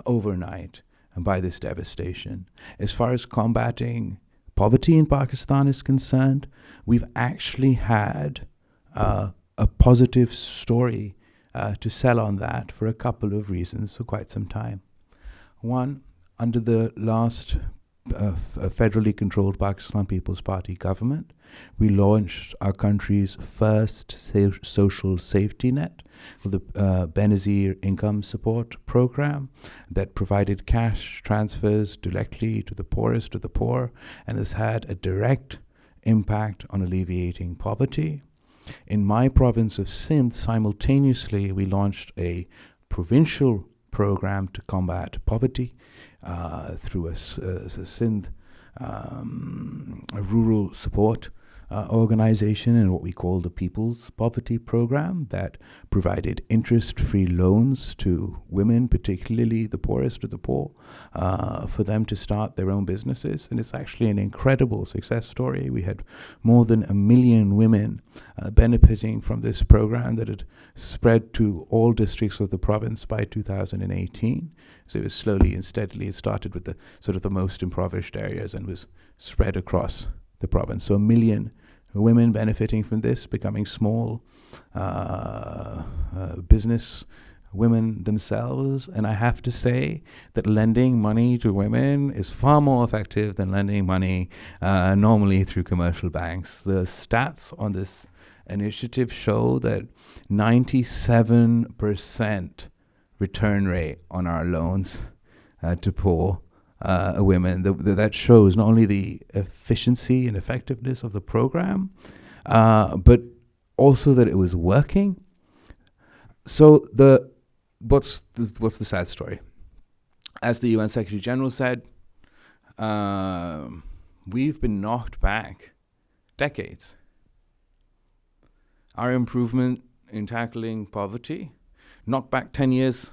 overnight by this devastation. As far as combating poverty in Pakistan is concerned, we've actually had a positive story to sell on that for a couple of reasons for quite some time. One, under the last federally controlled Pakistan People's Party government, we launched our country's first social safety net, the Benazir Income Support Program, that provided cash transfers directly to the poorest of the poor and has had a direct impact on alleviating poverty. In my province of Sindh, simultaneously, we launched a provincial program to combat poverty through a Sindh a rural support organization and what we call the People's Poverty Program that provided interest-free loans to women, particularly the poorest of the poor, for them to start their own businesses. And it's actually an incredible success story. We had more than 1 million women benefiting from this program that had spread to all districts of the province by 2018. So it was slowly and steadily. It started with the sort of the most impoverished areas and was spread across the province. So 1 million women benefiting from this, becoming small business women themselves. And I have to say that lending money to women is far more effective than lending money normally through commercial banks. The stats on this initiative show that 97% return rate on our loans to poor women. That shows not only the efficiency and effectiveness of the program, but also that it was working. So what's the sad story? As the UN Secretary General said, we've been knocked back decades. Our improvement in tackling poverty, knocked back 10 years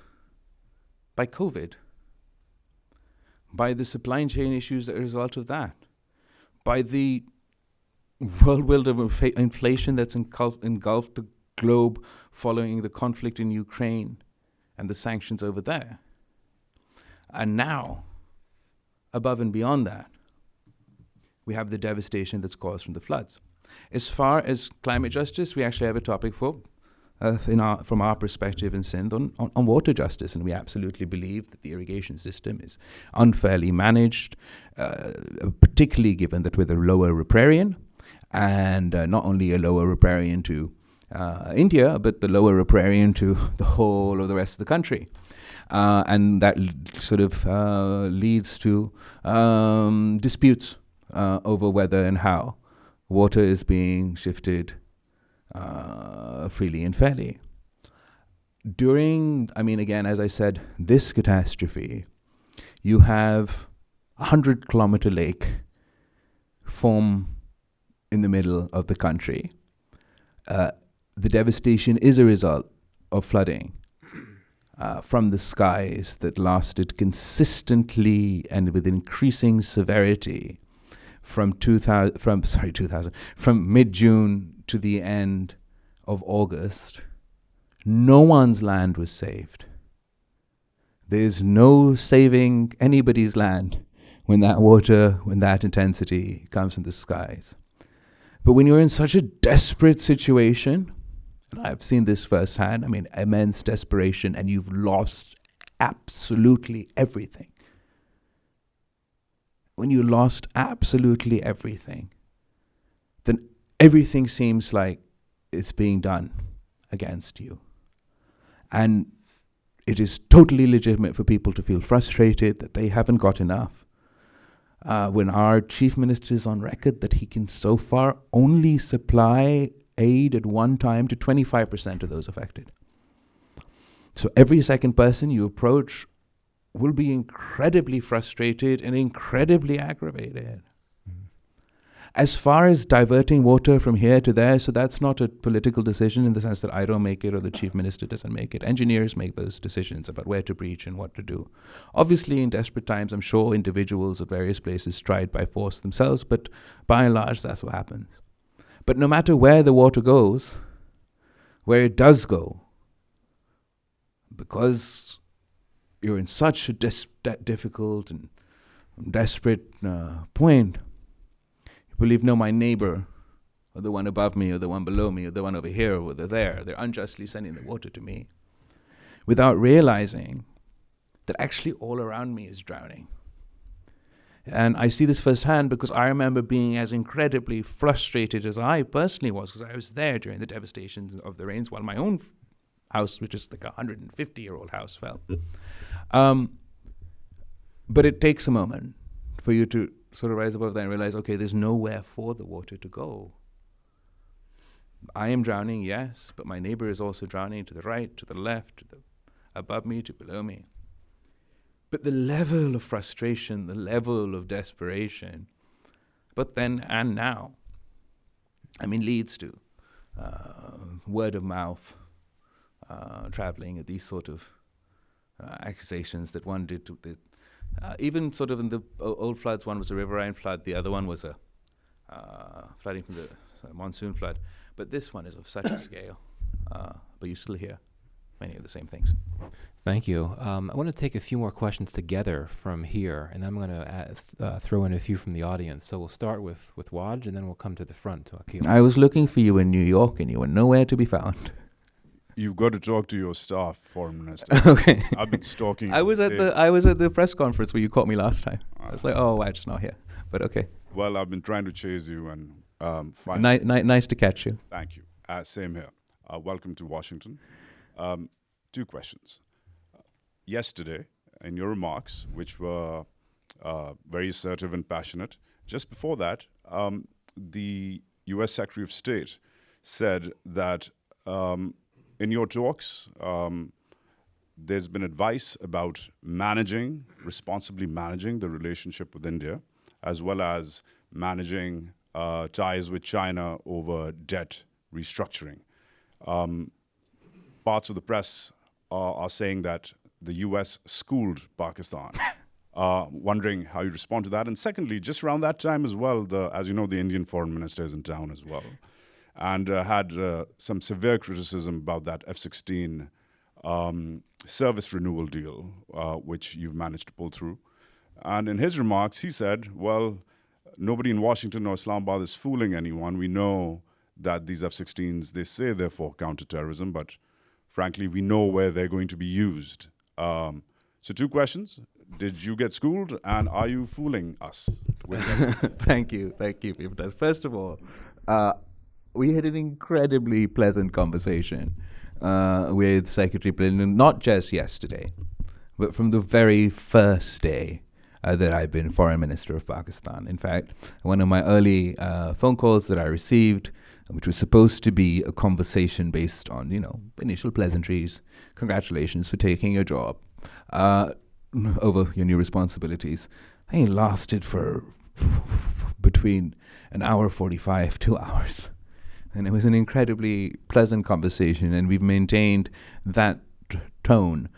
by COVID, by the supply chain issues as a result of that, by the whirlwind of inflation that's engulfed the globe following the conflict in Ukraine and the sanctions over there. And now, above and beyond that, we have the devastation that's caused from the floods. As far as climate justice, we actually have a topic from our perspective in Sindh on water justice, and we absolutely believe that the irrigation system is unfairly managed, particularly given that we're the lower riparian, and not only a lower riparian to India, but the lower riparian to the whole of the rest of the country. And that leads to disputes over whether and how water is being shifted freely and fairly. Again, as I said, this catastrophe, you have a 100-kilometer lake form in the middle of the country. The devastation is a result of flooding from the skies that lasted consistently and with increasing severity from mid-June to the end of August. No one's land was saved. There's no saving anybody's land when that water, when that intensity comes from the skies. But when you're in such a desperate situation, and I've seen this firsthand, immense desperation, and you've lost absolutely everything. When you lost absolutely everything, then everything seems like it's being done against you. And it is totally legitimate for people to feel frustrated that they haven't got enough. When our chief minister is on record that he can so far only supply aid at one time to 25% of those affected. So every second person you approach will be incredibly frustrated and incredibly aggravated. As far as diverting water from here to there, so that's not a political decision in the sense that I don't make it or the chief minister doesn't make it. Engineers make those decisions about where to breach and what to do. Obviously, in desperate times, I'm sure individuals at various places tried by force themselves, but by and large, that's what happens. But no matter where the water goes, where it does go, because you're in such a difficult and desperate point, you believe, no, my neighbor, or the one above me, or the one below me, or the one over here, or they're unjustly sending the water to me, without realizing that actually all around me is drowning. And I see this firsthand because I remember being as incredibly frustrated as I personally was, because I was there during the devastations of the rains while my own house, which is like a 150-year-old house, fell. But it takes a moment for you to sort of rise above that and realize, okay, there's nowhere for the water to go. I am drowning, yes, but my neighbor is also drowning to the right, to the left, to the above me, to below me. But the level of frustration, the level of desperation, but then and now, leads to word of mouth, traveling at these sort of accusations that one did to the, even sort of in the old floods, one was a riverine flood, the other one was a flooding from the monsoon flood. But this one is of such a scale, but you still hear many of the same things. Thank you. I want to take a few more questions together from here, and then I'm going to throw in a few from the audience. So we'll start with Waj, and then we'll come to the front to Akil. I was looking for you in New York, and you were nowhere to be found. You've got to talk to your staff, Foreign Minister. Okay. I've been stalking you. I was at the press conference where you caught me last time. I was like, oh, Waj's not here, but okay. Well, I've been trying to chase you and find. Nice to catch you. Thank you. Same here. Welcome to Washington. 2 questions. Yesterday, in your remarks, which were very assertive and passionate, just before that, the U.S. Secretary of State said that in your talks, there's been advice about responsibly managing the relationship with India, as well as managing ties with China over debt restructuring. Parts of the press are saying that the US schooled Pakistan. Wondering how you respond to that. And secondly, just around that time as well, as you know, the Indian foreign minister is in town as well, and had some severe criticism about that F-16 service renewal deal, which you've managed to pull through. And in his remarks, he said, well, nobody in Washington or Islamabad is fooling anyone. We know that these F-16s, they say they're for counterterrorism, but frankly, we know where they're going to be used. So 2 questions. Did you get schooled, and are you fooling us? Thank you, Piptas. First of all, we had an incredibly pleasant conversation with Secretary Blinken, not just yesterday, but from the very first day that I've been Foreign Minister of Pakistan. In fact, one of my early phone calls that I received, which was supposed to be a conversation based on, initial pleasantries, congratulations for taking your job, over your new responsibilities, I think it lasted for between an hour 45, 2 hours. And it was an incredibly pleasant conversation, and we've maintained that tone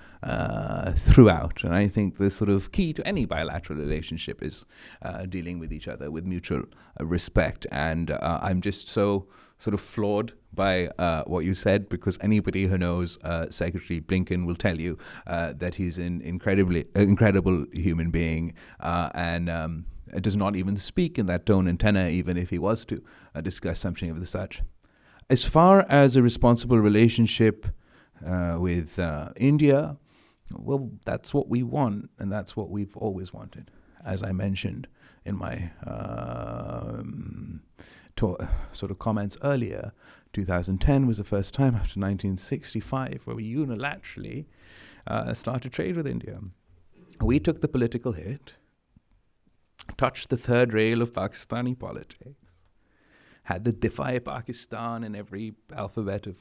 throughout. And I think the sort of key to any bilateral relationship is dealing with each other with mutual respect. And I'm just so sort of floored by what you said, because anybody who knows Secretary Blinken will tell you that he's an incredible human being, and does not even speak in that tone and tenor, even if he was to discuss something of the such. As far as a responsible relationship with India, well, that's what we want, and that's what we've always wanted. As I mentioned in my sort of comments earlier, 2010 was the first time after 1965 where we unilaterally started trade with India. We took the political hit, touched the third rail of Pakistani politics, had the Defy Pakistan in every alphabet of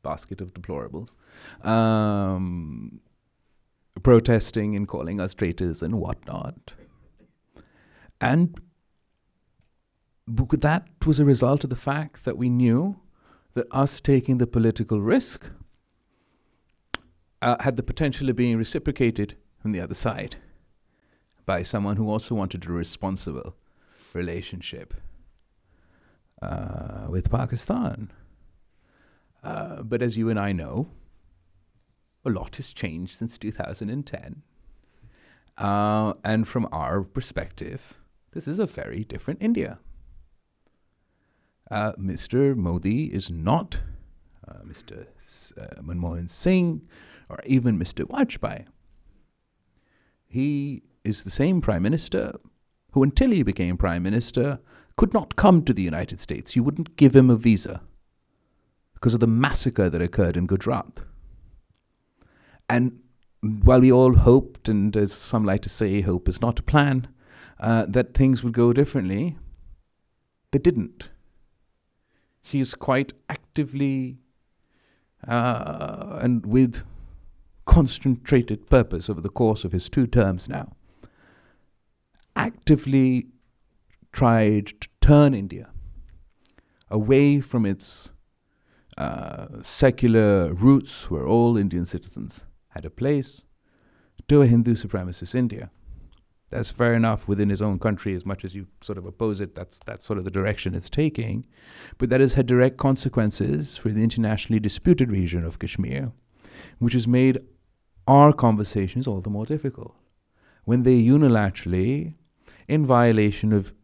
basket of deplorables, protesting and calling us traitors and whatnot. And that was a result of the fact that we knew that us taking the political risk had the potential of being reciprocated from the other side by someone who also wanted a responsible relationship with Pakistan. But as you and I know, a lot has changed since 2010. And from our perspective, this is a very different India. Mr. Modi is not Mr. Manmohan Singh or even Mr. Vajpayee. He is the same Prime Minister who, until he became Prime Minister, could not come to the United States. You wouldn't give him a visa because of the massacre that occurred in Gujarat. And while we all hoped, and as some like to say, hope is not a plan, that things would go differently, they didn't. He is quite actively and with concentrated purpose over the course of his 2 terms now, actively tried to turn India away from its secular roots where all Indian citizens had a place to a Hindu supremacist India. That's fair enough within his own country, as much as you sort of oppose it, that's sort of the direction it's taking. But that has had direct consequences for the internationally disputed region of Kashmir, which has made our conversations all the more difficult. When they unilaterally, in violation of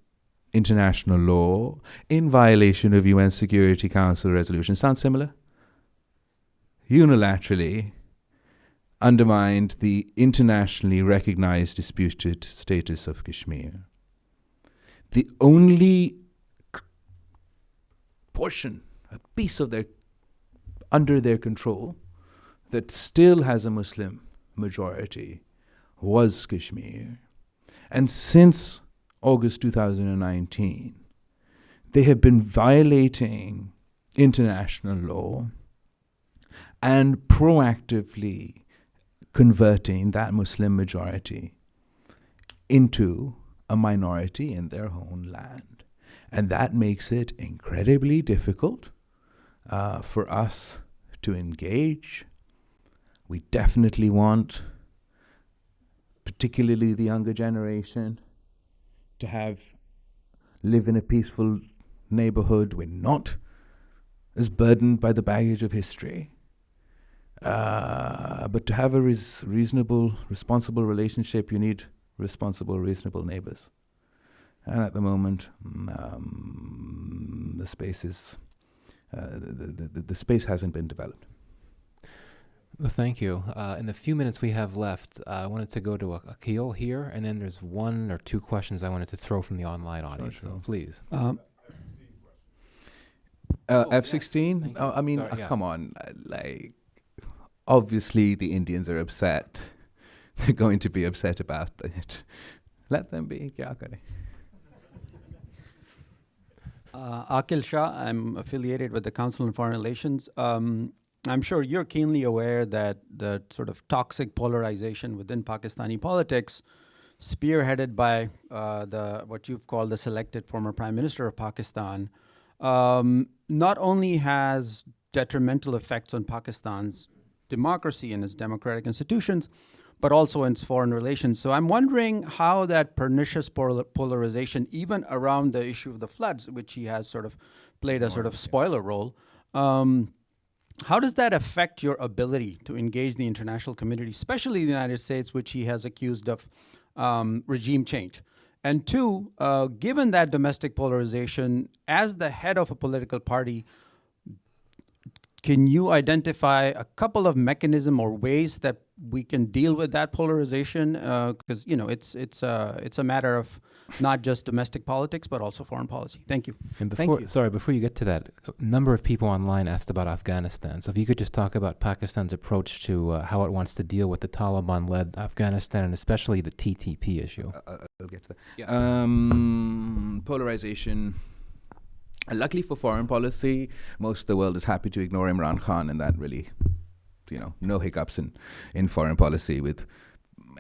international law, in violation of UN Security Council resolutions, sound similar? Unilaterally undermined the internationally recognized disputed status of Kashmir. The only portion, a piece of under their control, that still has a Muslim majority was Kashmir. And since August 2019, they have been violating international law and proactively converting that Muslim majority into a minority in their own land. And that makes it incredibly difficult for us to engage. We definitely want, particularly the younger generation, to live in a peaceful neighborhood. We're not as burdened by the baggage of history. But to have a reasonable, responsible relationship, you need responsible, reasonable neighbors. And at the moment, the space is the space hasn't been developed. Well, thank you. In the few minutes we have left, I wanted to go to Akil here, and then there's one or two questions I wanted to throw from the online audience. Sure. So please. F-16? Sorry, I mean, yeah. come on. Obviously, the Indians are upset. They're going to be upset about it. Let them be. Kya kare? Akil Shah, I'm affiliated with the Council on Foreign Relations. I'm sure you're keenly aware that the sort of toxic polarization within Pakistani politics, spearheaded by what you've called the selected former Prime Minister of Pakistan, not only has detrimental effects on Pakistan's democracy and its democratic institutions, but also in its foreign relations. So I'm wondering how that pernicious polarization, even around the issue of the floods, which he has sort of played a sort of spoiler role, how does that affect your ability to engage the international community, especially the United States, which he has accused of regime change? And two, given that domestic polarization, as the head of a political party, can you identify a couple of mechanisms or ways that we can deal with that polarization? Because it's a matter of not just domestic politics but also foreign policy. Thank you. And Thank you. before you get to that, a number of people online asked about Afghanistan. So if you could just talk about Pakistan's approach to how it wants to deal with the Taliban-led Afghanistan, and especially the TTP issue. I'll get to that. Yeah. Polarization. Luckily for foreign policy, most of the world is happy to ignore Imran Khan, and that really, no hiccups in foreign policy with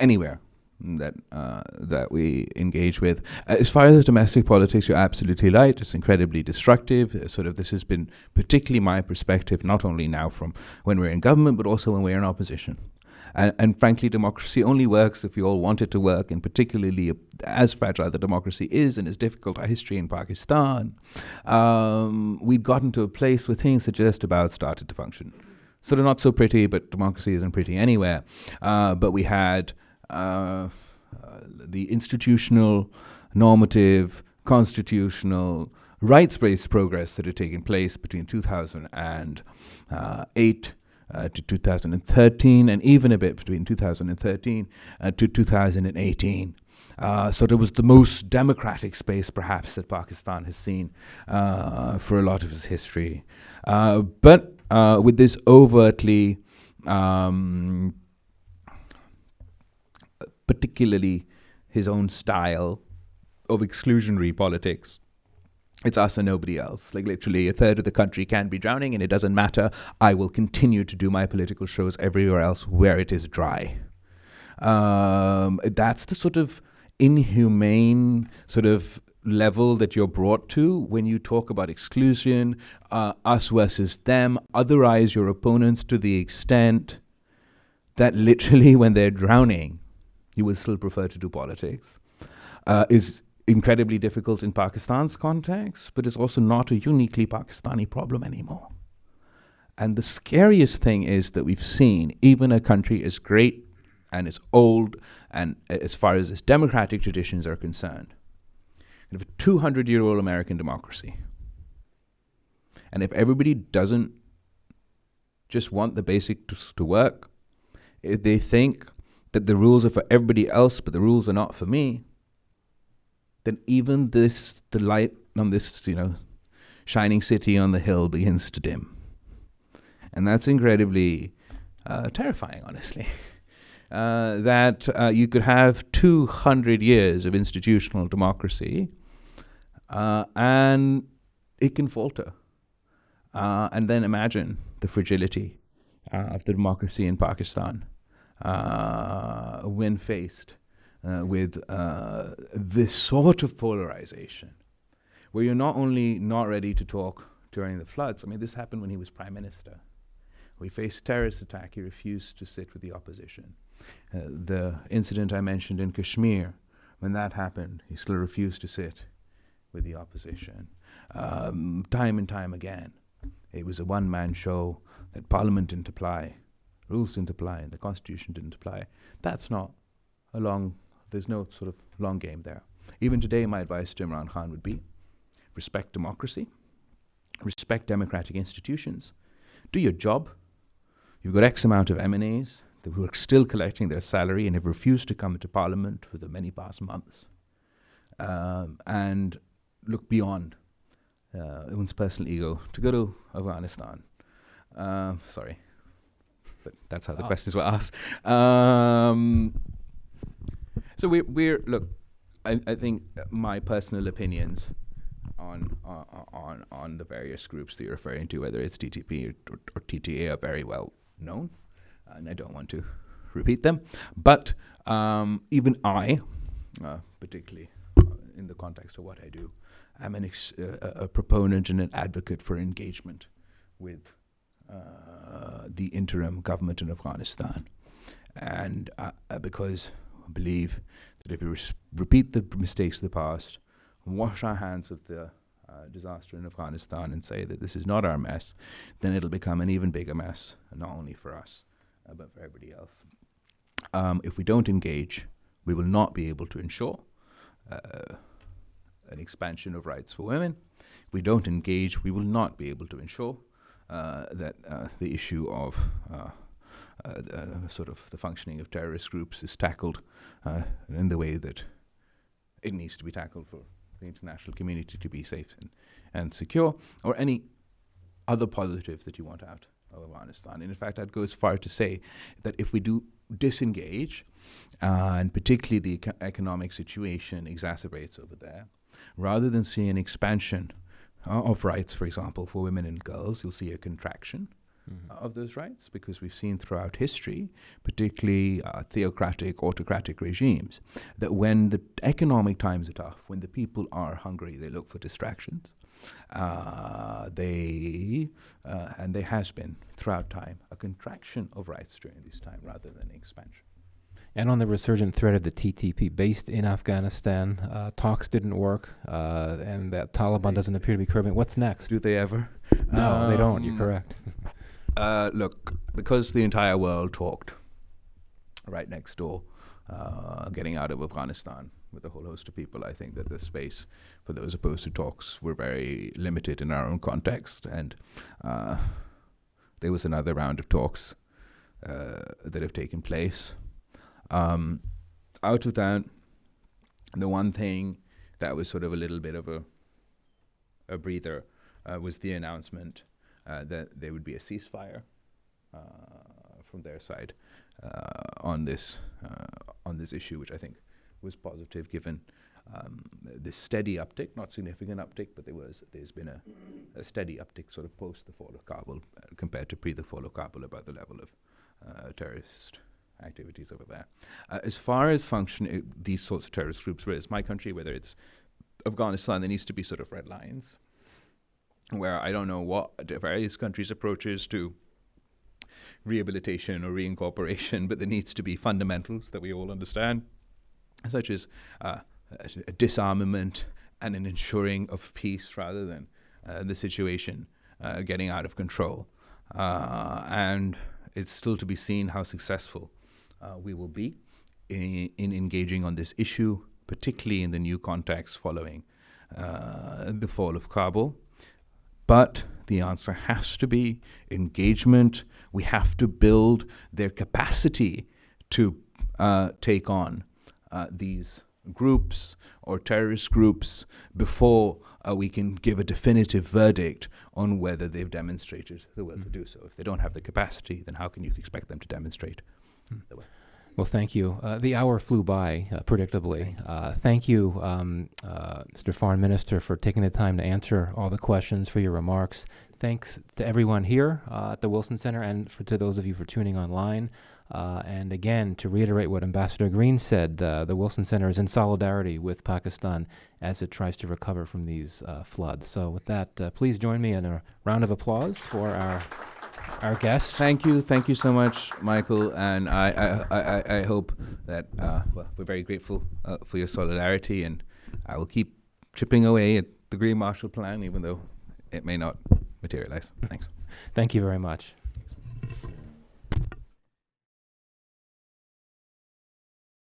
anywhere that we engage with. As far as domestic politics, you're absolutely right. It's incredibly destructive. This has been particularly my perspective, not only now from when we're in government, but also when we're in opposition. And frankly, democracy only works if we all want it to work, and particularly as fragile the democracy is and as difficult our history in Pakistan, we'd gotten to a place where things had just about started to function. Sort of not so pretty, but democracy isn't pretty anywhere. But we had the institutional, normative, constitutional, rights-based progress that had taken place between 2008 to 2013, and even a bit between 2013 to 2018. So it was the most democratic space, perhaps, that Pakistan has seen for a lot of its history. But with this overtly, particularly his own style of exclusionary politics, it's us and nobody else. Like literally a third of the country can be drowning and it doesn't matter. I will continue to do my political shows everywhere else where it is dry. That's the sort of inhumane sort of level that you're brought to when you talk about exclusion, us versus them, otherize your opponents to the extent that literally when they're drowning, you will still prefer to do politics, is incredibly difficult in Pakistan's context, but it's also not a uniquely Pakistani problem anymore. And the scariest thing is that we've seen even a country as great and as old and as far as its democratic traditions are concerned, a 200-year-old American democracy. And if everybody doesn't just want the basics to work, if they think that the rules are for everybody else but the rules are not for me, then even the light on this, shining city on the hill begins to dim. And that's incredibly terrifying, honestly. That you could have 200 years of institutional democracy and it can falter. And then imagine the fragility of the democracy in Pakistan when faced with this sort of polarization, where you're not only not ready to talk during the floods. I mean, this happened when he was prime minister. We faced terrorist attack. He refused to sit with the opposition. The incident I mentioned in Kashmir, when that happened, he still refused to sit with the opposition. Time and time again, it was a one-man show that Parliament didn't apply, rules didn't apply, and the Constitution didn't apply. That's not there's no sort of long game there. Even today, my advice to Imran Khan would be, respect democracy, respect democratic institutions, do your job. You've got X amount of MNAs who are still collecting their salary and have refused to come into Parliament for the many past months. And look beyond one's personal ego to go to Afghanistan. Sorry, but that's how the questions were asked. So look, I think my personal opinions on the various groups that you're referring to, whether it's TTP or TTA, are very well known, and I don't want to repeat them. But even I, particularly in the context of what I do, I'm a proponent and an advocate for engagement with the interim government in Afghanistan, and because I believe that if we repeat the mistakes of the past, wash our hands of the disaster in Afghanistan and say that this is not our mess, then it'll become an even bigger mess, not only for us, but for everybody else. If we don't engage, we will not be able to ensure an expansion of rights for women. If we don't engage, we will not be able to ensure that the issue of sort of the functioning of terrorist groups is tackled in the way that it needs to be tackled for the international community to be safe and secure, or any other positive that you want out of Afghanistan. And in fact, I'd go as far to say that if we do disengage, and particularly the economic situation exacerbates over there, rather than seeing an expansion of rights, for example, for women and girls, you'll see a contraction of those rights, because we've seen throughout history, particularly theocratic, autocratic regimes, that when the economic times are tough, when the people are hungry, they look for distractions. And there has been, throughout time, a contraction of rights during this time rather than an expansion. And on the resurgent threat of the TTP based in Afghanistan, talks didn't work, and that Taliban doesn't appear to be curbing. What's next? Do they ever? No, they don't. You're correct. Look, because the entire world talked right next door, getting out of Afghanistan with a whole host of people, I think that the space for those opposed to talks were very limited in our own context. And there was another round of talks that have taken place. Out of that, the one thing that was sort of a little bit of a breather was the announcement that there would be a ceasefire from their side on this issue, which I think was positive, given this steady uptick, not significant uptick, but there's been a steady uptick sort of post the fall of Kabul compared to pre the fall of Kabul about the level of terrorist activities over there. As far as these sorts of terrorist groups, whether it's my country, whether it's Afghanistan, there needs to be sort of red lines, where I don't know what the various countries' approaches to rehabilitation or reincorporation, but there needs to be fundamentals that we all understand, such as a disarmament and an ensuring of peace rather than the situation getting out of control. And it's still to be seen how successful we will be in engaging on this issue, particularly in the new context following the fall of Kabul. But the answer has to be engagement. We have to build their capacity to take on these groups or terrorist groups before we can give a definitive verdict on whether they've demonstrated the will to do so. If they don't have the capacity, then how can you expect them to demonstrate the will? Well, thank you. The hour flew by, predictably. Thank you, Mr. Foreign Minister, for taking the time to answer all the questions, for your remarks. Thanks to everyone here at the Wilson Center and to those of you for tuning online. And again, to reiterate what Ambassador Green said, the Wilson Center is in solidarity with Pakistan as it tries to recover from these floods. So with that, please join me in a round of applause for our guest. Thank you so much, Michael. And I hope that we're very grateful for your solidarity, and I will keep chipping away at the Green Marshall Plan, even though it may not materialize. Thanks. Thank you very much.